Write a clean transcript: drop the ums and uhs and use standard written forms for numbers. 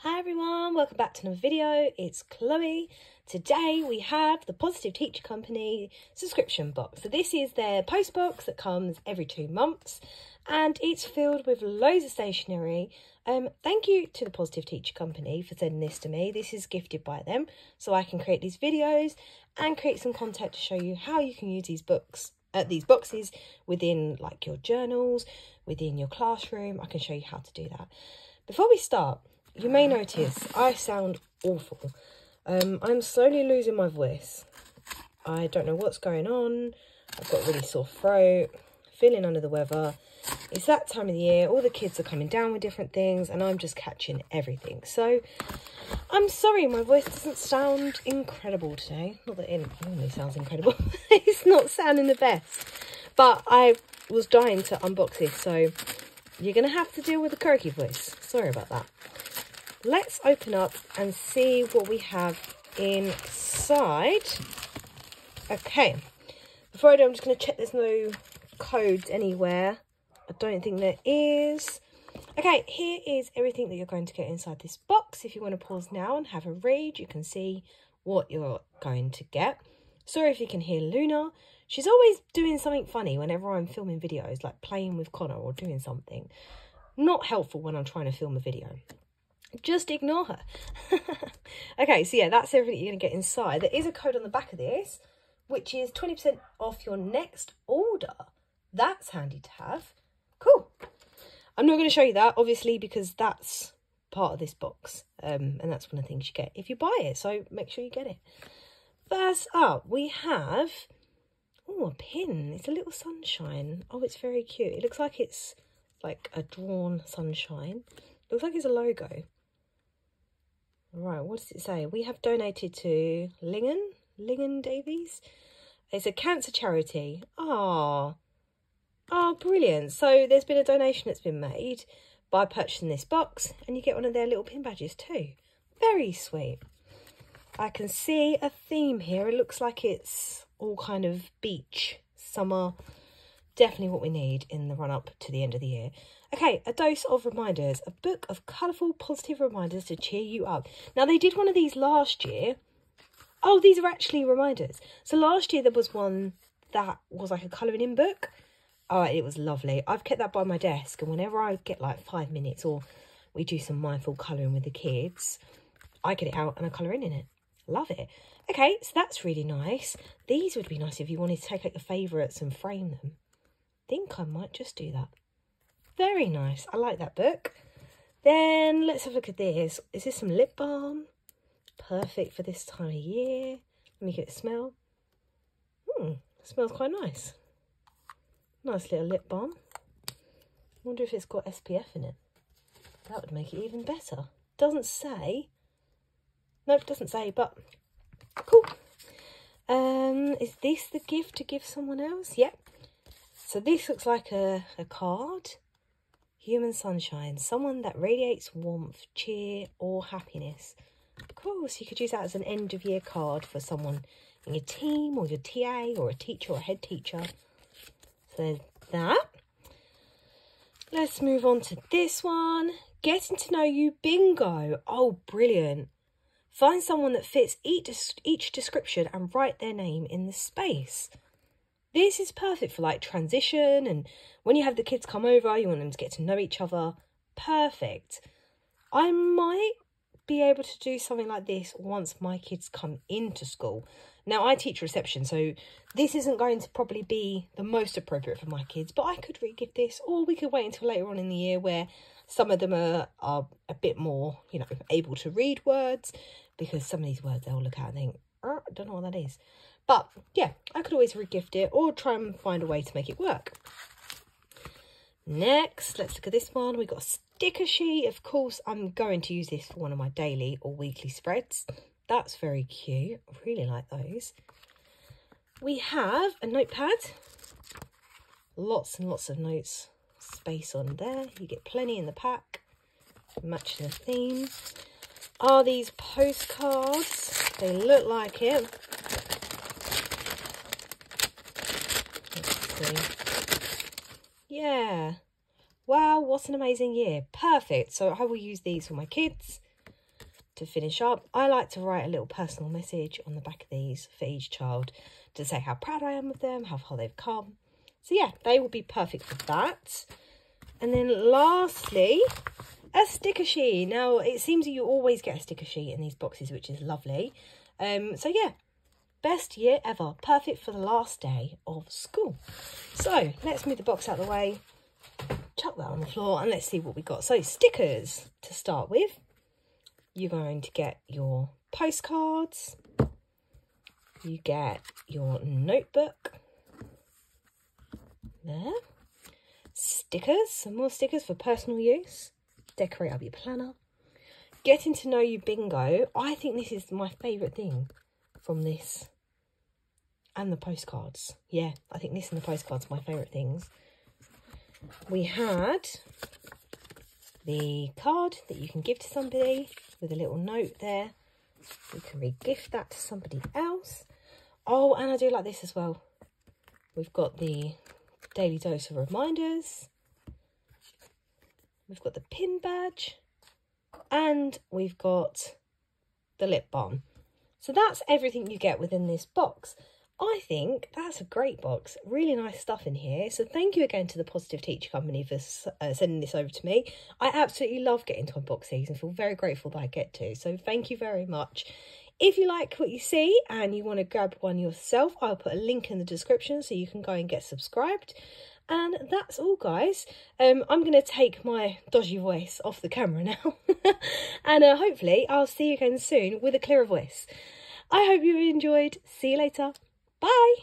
Hi everyone, welcome back to another video. It's Chloe. Today we have the Positive Teacher Company subscription box. So this is their post box that comes every 2 months and it's filled with loads of stationery. Thank you to the Positive Teacher Company for sending this to me. This is gifted by them so I can create these videos and create some content to show you how you can use these boxes within like your journals, within your classroom. I can show you how to do that. Before we start, you may notice I sound awful. I'm slowly losing my voice. I don't know what's going on. I've got a really sore throat, feeling under the weather. It's that time of the year. All the kids are coming down with different things and I'm just catching everything. So I'm sorry, my voice doesn't sound incredible today. Not that it normally sounds incredible. It's not sounding the best. But I was dying to unbox this, so you're going to have to deal with the croaky voice. Sorry about that. Let's open up and see what we have inside. Okay, before I do, I'm just going to check there's no codes anywhere. I don't think there is. Okay, here is everything that you're going to get inside this box. If you want to pause now and have a read, you can see what you're going to get. Sorry if you can hear Luna. She's always doing something funny whenever I'm filming videos, like playing with Connor or doing something. Not helpful when I'm trying to film a video. Just ignore her. Okay, so yeah, that's everything you're going to get inside. There is a code on the back of this, which is 20% off your next order. That's handy to have. Cool. I'm not going to show you that, obviously, because that's part of this box. And that's one of the things you get if you buy it. So make sure you get it. First up, we have, oh, a pin. It's a little sunshine. Oh, it's very cute. It looks like it's like a drawn sunshine. Looks like it's a logo. Right, what does it say? We have donated to Lingen Davies. It's a cancer charity. Oh, brilliant. So there's been a donation that's been made by purchasing this box and you get one of their little pin badges too. Very sweet. I can see a theme here. It looks like it's all kind of beach, summer. Definitely what we need in the run-up to the end of the year. Okay, a dose of reminders. A book of colourful, positive reminders to cheer you up. Now, they did one of these last year. Oh, these are actually reminders. So last year there was one that was like a colouring in book. Oh, it was lovely. I've kept that by my desk. And whenever I get like 5 minutes or we do some mindful colouring with the kids, I get it out and I colour in it. Love it. Okay, so that's really nice. These would be nice if you wanted to take out your favourites and frame them. Think I might just do that. Very nice. I like that book. Then let's have a look at this. Is this some lip balm? Perfect for this time of year. Let me get a smell. It smells quite nice. Nice little lip balm. Wonder if it's got SPF in it. That would make it even better. Doesn't say. Nope, doesn't say, but cool. Is this the gift to give someone else? Yep. So this looks like a card. Human sunshine. Someone that radiates warmth, cheer or happiness. Cool. So you could use that as an end of year card for someone in your team or your TA or a teacher or a head teacher. So there's that. Let's move on to this one. Getting to know you bingo. Oh, brilliant. Find someone that fits each description and write their name in the space. This is perfect for like transition and when you have the kids come over, you want them to get to know each other. Perfect. I might be able to do something like this once my kids come into school. Now, I teach reception, so this isn't going to probably be the most appropriate for my kids, but I could re-give this, or we could wait until later on in the year where some of them are a bit more, you know, able to read words, because some of these words they'll look at and think, I don't know what that is. But yeah, I could always re-gift it or try and find a way to make it work. Next, let's look at this one. We've got a sticker sheet. Of course, I'm going to use this for one of my daily or weekly spreads. That's very cute. I really like those. We have a notepad. Lots and lots of notes. Space on there. You get plenty in the pack. Matching the theme. Are these postcards? They look like it. Let's see. Yeah. Wow, what an amazing year. Perfect. So I will use these for my kids. to finish up. I like to write a little personal message on the back of these for each child to say how proud I am of them, how far they've come. So yeah, they will be perfect for that. And then lastly, a sticker sheet. Now, it seems that you always get a sticker sheet in these boxes, which is lovely. So yeah, best year ever. Perfect for the last day of school. So let's move the box out of the way, chuck that on the floor, and let's see what we got. So stickers to start with. You're going to get your postcards. You get your notebook. There. Stickers, some more stickers for personal use. Decorate up your planner. Getting to know you bingo. I think this is my favourite thing from this and the postcards. Yeah, I think this and the postcards are my favourite things. We had the card that you can give to somebody with a little note there. You can re-gift that to somebody else. Oh, and I do like this as well. We've got the daily dose of reminders. We've got the pin badge. And we've got the lip balm. So that's everything you get within this box. I think that's a great box. Really nice stuff in here. So thank you again to the Positive Teacher Company for sending this over to me. I absolutely love getting to unbox these and feel very grateful that I get to. So thank you very much. If you like what you see and you want to grab one yourself, I'll put a link in the description so you can go and get subscribed. And that's all, guys. I'm going to take my dodgy voice off the camera now. And hopefully I'll see you again soon with a clearer voice. I hope you enjoyed. See you later. Bye.